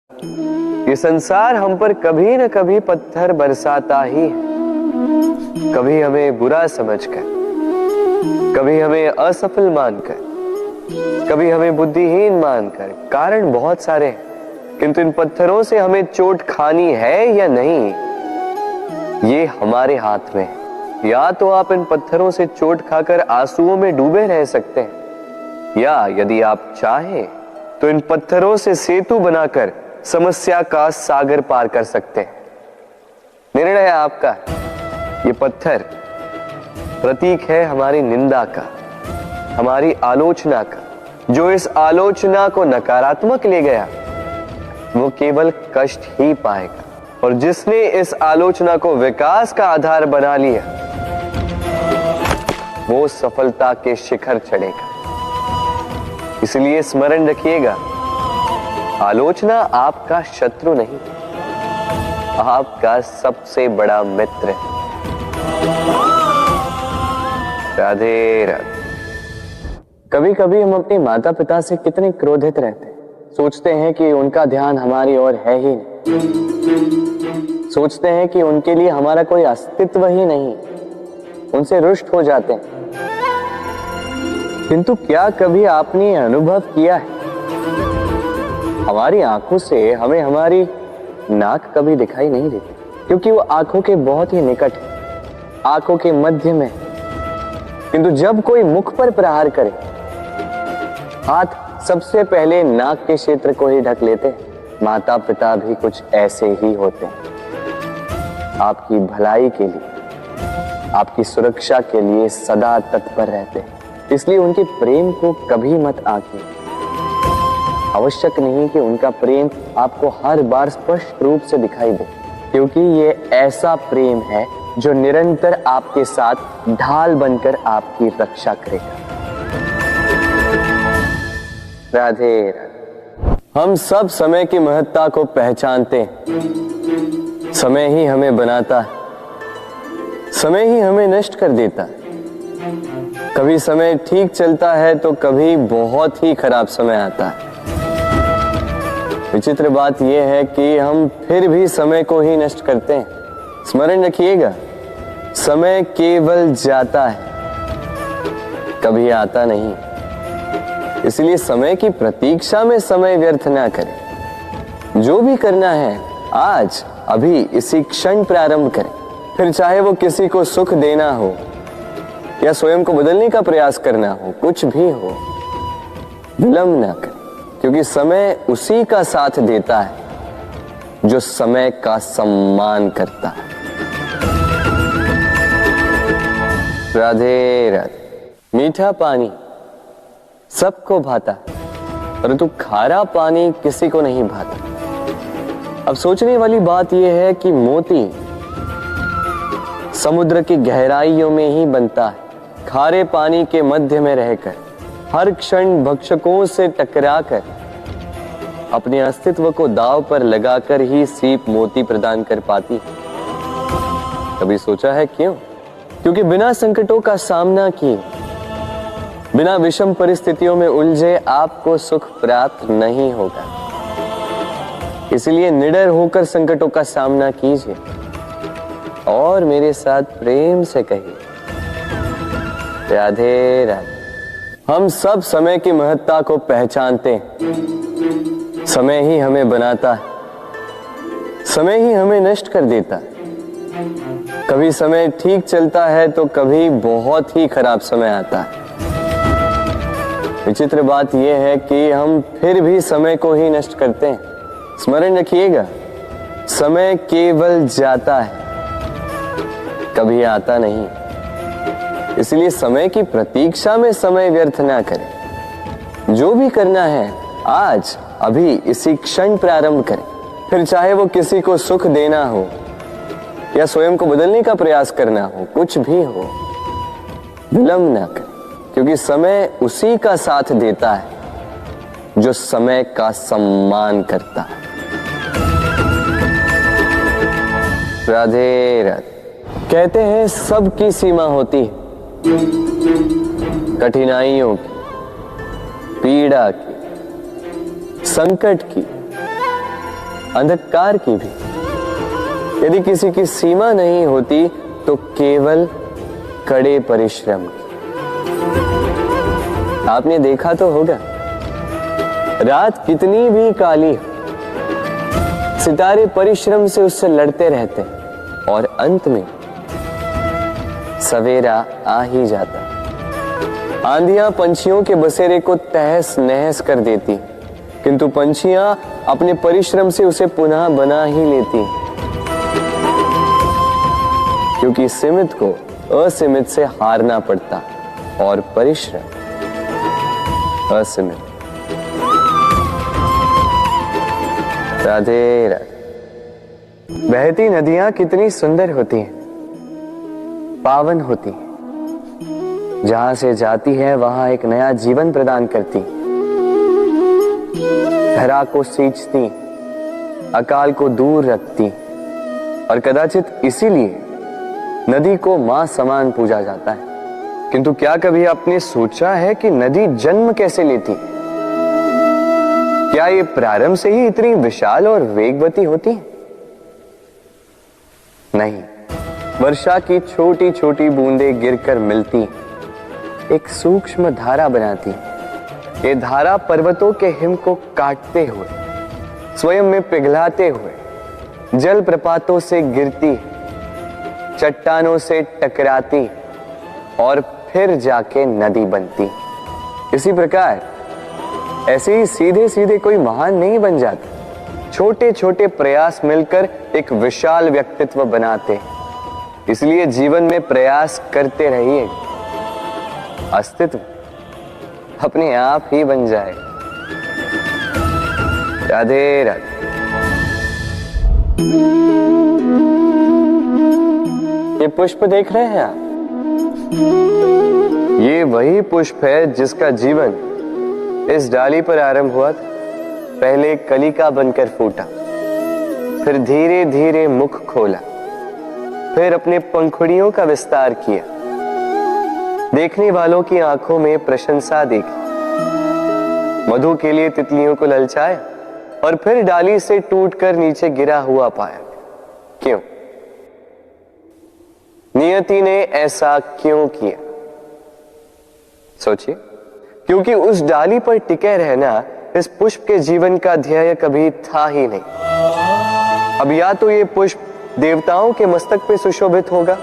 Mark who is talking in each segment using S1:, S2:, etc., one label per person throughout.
S1: ये संसार हम पर कभी न कभी पत्थर बरसाता ही है। कभी हमें बुरा समझकर, कभी हमें असफल मानकर, कभी हमें बुद्धिहीन मानकर। कारण बहुत सारे हैं, किंतु इन पत्थरों से हमें चोट खानी है या नहीं, ये हमारे हाथ में है। या तो आप इन पत्थरों से चोट खाकर आंसुओं में डूबे रह सकते हैं, या यदि आप चाहें तो इन पत्थरों से सेतु बनाकर समस्या का सागर पार कर सकते हैं। निर्णय आपका। ये पत्थर प्रतीक है हमारी निंदा का, हमारी आलोचना का। जो इस आलोचना को नकारात्मक ले गया वो केवल कष्ट ही पाएगा, और जिसने इस आलोचना को विकास का आधार बना लिया वो सफलता के शिखर चढ़ेगा। इसलिए स्मरण रखिएगा, आलोचना आपका शत्रु नहीं, आपका सबसे बड़ा मित्र है। राधे राधे। कभी कभी हम अपने माता पिता से कितने क्रोधित रहते हैं। सोचते हैं कि उनका ध्यान हमारी ओर है ही नहीं, सोचते हैं कि उनके लिए हमारा कोई अस्तित्व ही नहीं, उनसे रुष्ट हो जाते हैं। किंतु क्या कभी आपने अनुभव किया है, हमारी आंखों से हमें हमारी नाक कभी दिखाई नहीं देती, क्योंकि वो आंखों के बहुत ही निकट है, आंखों के मध्य में। किंतु जब कोई मुख पर प्रहार करे, हाथ सबसे पहले नाक के क्षेत्र को ही ढक लेते हैं। माता पिता भी कुछ ऐसे ही होते हैं, आपकी भलाई के लिए, आपकी सुरक्षा के लिए सदा तत्पर रहते हैं। इसलिए उनके प्रेम को कभी मत आंकिए। आवश्यक नहीं कि उनका प्रेम आपको हर बार स्पष्ट रूप से दिखाई दे, क्योंकि ये ऐसा प्रेम है जो निरंतर आपके साथ ढाल बनकर आपकी रक्षा करेगा। राधे राधे। हम सब समय की महत्ता को पहचानते हैं। समय ही हमें बनाता है, समय ही हमें नष्ट कर देता है। कभी समय ठीक चलता है तो कभी बहुत ही खराब समय आता है। विचित्र बात यह है कि हम फिर भी समय को ही नष्ट करते हैं। स्मरण रखिएगा, समय केवल जाता है, कभी आता नहीं। इसलिए समय की प्रतीक्षा में समय व्यर्थ ना करें। जो भी करना है आज अभी इसी क्षण प्रारंभ करें। फिर चाहे वो किसी को सुख देना हो या स्वयं को बदलने का प्रयास करना हो, कुछ भी हो, विलंब ना करें, क्योंकि समय उसी का साथ देता है जो समय का सम्मान करता है। राधे राधे। मीठा पानी सबको भाता, परंतु खारा पानी किसी को नहीं भाता। अब सोचने वाली बात यह है कि मोती समुद्र की गहराइयों में ही बनता है। खारे पानी के मध्य में रहकर, हर क्षण भक्षकों से टकराकर, अपने अस्तित्व को दांव पर लगाकर ही सीप मोती प्रदान कर पाती है। कभी सोचा है क्यों? क्योंकि बिना संकटों का सामना किए, बिना विषम परिस्थितियों में उलझे आपको सुख प्राप्त नहीं होगा। इसलिए निडर होकर संकटों का सामना कीजिए और मेरे साथ प्रेम से कहिए, राधे राधे। हम सब समय की महत्ता को पहचानते हैं। समय ही हमें बनाता है, समय ही हमें नष्ट कर देता है। कभी समय ठीक चलता है तो कभी बहुत ही खराब समय आता है। विचित्र बात यह है कि हम फिर भी समय को ही नष्ट करते हैं। स्मरण रखिएगा, समय केवल जाता है, कभी आता नहीं। इसलिए समय की प्रतीक्षा में समय व्यर्थ ना करें। जो भी करना है आज अभी इसी क्षण प्रारंभ करें। फिर चाहे वो किसी को सुख देना हो या स्वयं को बदलने का प्रयास करना हो, कुछ भी हो, विलंब ना करें, क्योंकि समय उसी का साथ देता है जो समय का सम्मान करता है। राधे राधे। कहते हैं सबकी सीमा होती है, कठिनाइयों की, पीड़ा की, संकट की, अंधकार की भी। यदि किसी की सीमा नहीं होती तो केवल कड़े परिश्रम की। आपने देखा तो होगा, रात कितनी भी काली हो, सितारे परिश्रम से उससे लड़ते रहते हैं और अंत में सवेरा आ ही जाता। आंधियां पंछियों के बसेरे को तहस नहस कर देती, किंतु पंछियां अपने परिश्रम से उसे पुनः बना ही लेती, क्योंकि सीमित को असीमित से हारना पड़ता और परिश्रम असीमित। राधे राधे। बहती नदियां कितनी सुंदर होती हैं, पावन होती हैं। जहां से जाती है वहां एक नया जीवन प्रदान करती, धरा को सींचती, अकाल को दूर रखती, और कदाचित इसीलिए नदी को मां समान पूजा जाता है। किंतु क्या कभी आपने सोचा है कि नदी जन्म कैसे लेती? क्या ये प्रारंभ से ही इतनी विशाल और वेगवती होती है? नहीं, वर्षा की छोटी छोटी बूंदें गिरकर मिलती एक सूक्ष्म धारा बनाती। ये धारा पर्वतों के हिम को काटते हुए, स्वयं में पिघलाते हुए जल प्रपातों से गिरती, चट्टानों से टकराती और फिर जाके नदी बनती। इसी प्रकार ऐसे ही सीधे सीधे कोई महान नहीं बन जाता। छोटे छोटे प्रयास मिलकर एक विशाल व्यक्तित्व बनाते। इसलिए जीवन में प्रयास करते रहिए, अस्तित्व अपने आप ही बन जाए। राधे राधे। ये पुष्प देख रहे हैं आप? ये वही पुष्प है जिसका जीवन इस डाली पर आरंभ हुआ था। पहले कलिका बनकर फूटा, फिर धीरे धीरे मुख खोला, फिर अपने पंखुड़ियों का विस्तार किया, देखने वालों की आंखों में प्रशंसा देखी, मधु के लिए तितलियों को ललचाया और फिर डाली से टूटकर नीचे गिरा हुआ पाया। क्यों? नियति ने ऐसा क्यों किया? सोचिए। क्योंकि उस डाली पर टिके रहना इस पुष्प के जीवन का ध्येय कभी था ही नहीं। अब या तो ये पुष्प देवताओं के मस्तक पे सुशोभित होगा,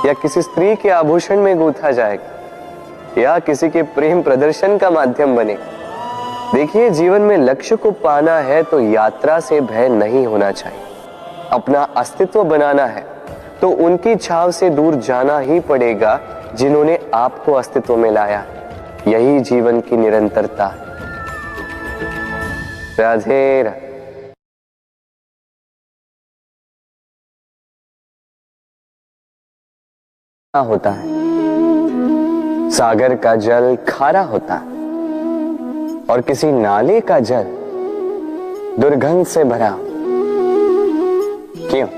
S1: या किसी स्त्री के आभूषण में गूंथा जाएगा, या किसी के प्रेम प्रदर्शन का माध्यम बनेगा। देखिए, जीवन में लक्ष्य को पाना है तो यात्रा से भय नहीं होना चाहिए। अपना अस्तित्व बनाना है तो उनकी छाव से दूर जाना ही पड़ेगा जिन्होंने आपको अस्तित्व में लाया। यही जीवन की निरंतरता है। राधे राधे। होता है, सागर का जल खारा होता है और किसी नाले का जल दुर्गंध से भरा। क्यों?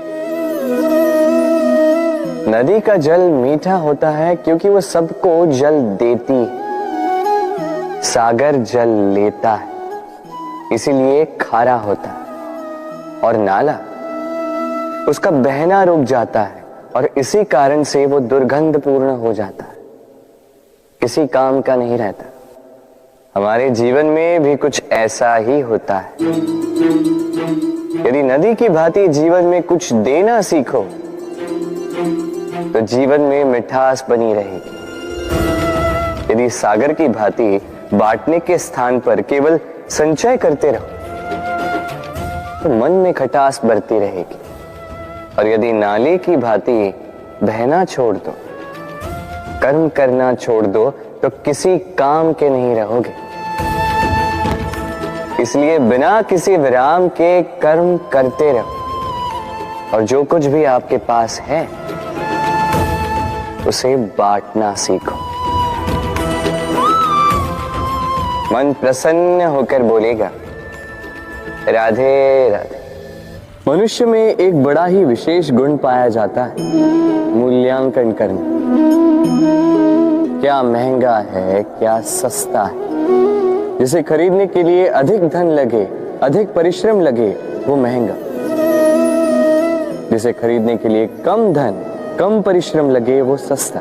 S1: नदी का जल मीठा होता है क्योंकि वो सबको जल देती है। सागर जल लेता है, इसीलिए खारा होता है। और नाला, उसका बहना रुक जाता है और इसी कारण से वो दुर्गंधपूर्ण हो जाता है, किसी काम का नहीं रहता। हमारे जीवन में भी कुछ ऐसा ही होता है। यदि नदी की भांति जीवन में कुछ देना सीखो तो जीवन में मिठास बनी रहेगी। यदि सागर की भांति बांटने के स्थान पर केवल संचय करते रहो तो मन में खटास बढ़ती रहेगी। और यदि नाले की भांति बहना छोड़ दो, कर्म करना छोड़ दो तो किसी काम के नहीं रहोगे। इसलिए बिना किसी विराम के कर्म करते रहो और जो कुछ भी आपके पास है उसे बांटना सीखो। मन प्रसन्न होकर बोलेगा, राधे राधे। मनुष्य में एक बड़ा ही विशेष गुण पाया जाता है, मूल्यांकन करना। क्या महंगा है, क्या सस्ता है। जिसे खरीदने के लिए अधिक धन लगे अधिक परिश्रम लगे वो महंगा, जिसे खरीदने के लिए कम धन कम परिश्रम लगे वो सस्ता।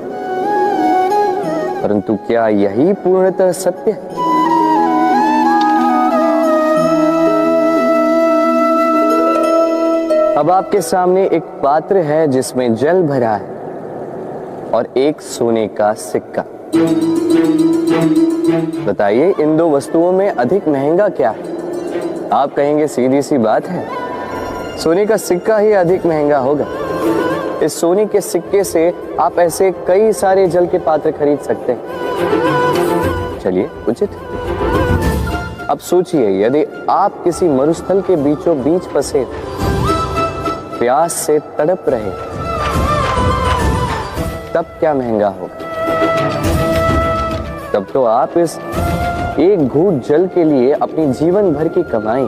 S1: परंतु क्या यही पूर्णतः सत्य है? अब आपके सामने एक पात्र है जिसमें जल भरा है और एक सोने का सिक्का। बताइए इन दो वस्तुओं में अधिक महंगा क्या है? आप कहेंगे सीधी सी बात है, सोने का सिक्का ही अधिक महंगा होगा। इस सोने के सिक्के से आप ऐसे कई सारे जल के पात्र खरीद सकते हैं। चलिए उचित। अब सोचिए, यदि आप किसी मरुस्थल के बीचों बीच फंसे, प्यास से तड़प रहे, तब क्या महंगा होगा? तब तो आप इस एक घूंट जल के लिए अपनी जीवन भर की कमाई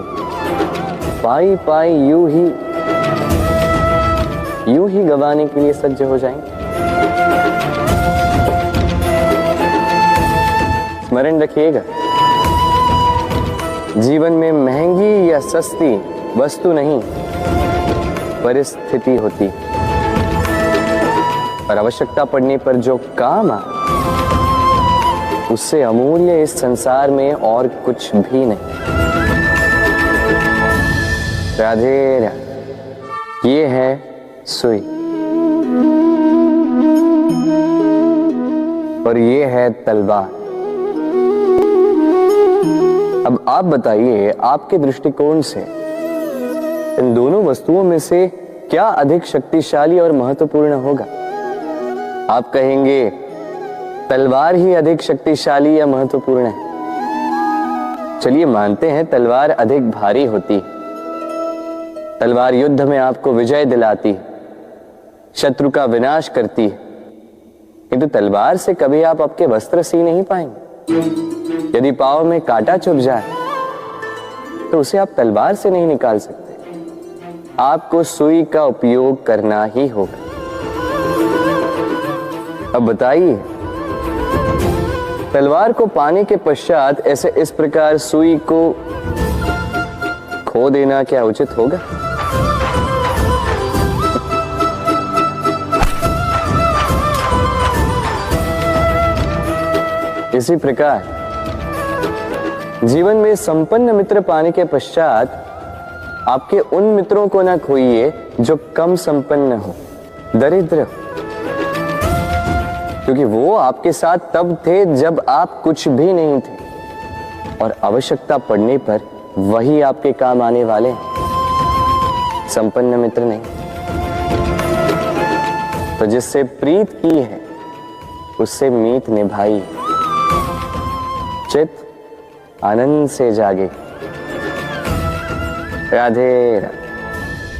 S1: पाई पाई यूं ही गंवाने के लिए सज्ज हो जाएंगे। स्मरण रखिएगा, जीवन में महंगी या सस्ती वस्तु नहीं, परिस्थिति होती, और आवश्यकता पड़ने पर जो काम आए उससे अमूल्य इस संसार में और कुछ भी नहीं। राधे राधे। ये है सुई और ये है तलवार। अब आप बताइए, आपके दृष्टिकोण से इन दोनों वस्तुओं में से क्या अधिक शक्तिशाली और महत्वपूर्ण होगा? आप कहेंगे तलवार ही अधिक शक्तिशाली या महत्वपूर्ण है। चलिए मानते हैं तलवार अधिक भारी होती है। तलवार युद्ध में आपको विजय दिलाती है, शत्रु का विनाश करती है, किंतु तलवार से कभी आप आपके वस्त्र सी नहीं पाएंगे। यदि पांव में कांटा चुभ जाए तो उसे आप तलवार से नहीं निकाल सकते, आपको सुई का उपयोग करना ही होगा। अब बताइए, तलवार को पाने के पश्चात ऐसे इस प्रकार सुई को खो देना क्या उचित होगा? इसी प्रकार जीवन में संपन्न मित्र पाने के पश्चात आपके उन मित्रों को ना खोइए जो कम संपन्न हो, दरिद्र, क्योंकि वो आपके साथ तब थे जब आप कुछ भी नहीं थे, और आवश्यकता पड़ने पर वही आपके काम आने वाले हैं, संपन्न मित्र नहीं। तो जिससे प्रीत की है उससे मीत निभाई, चित आनंद से जागे। राधे राधे।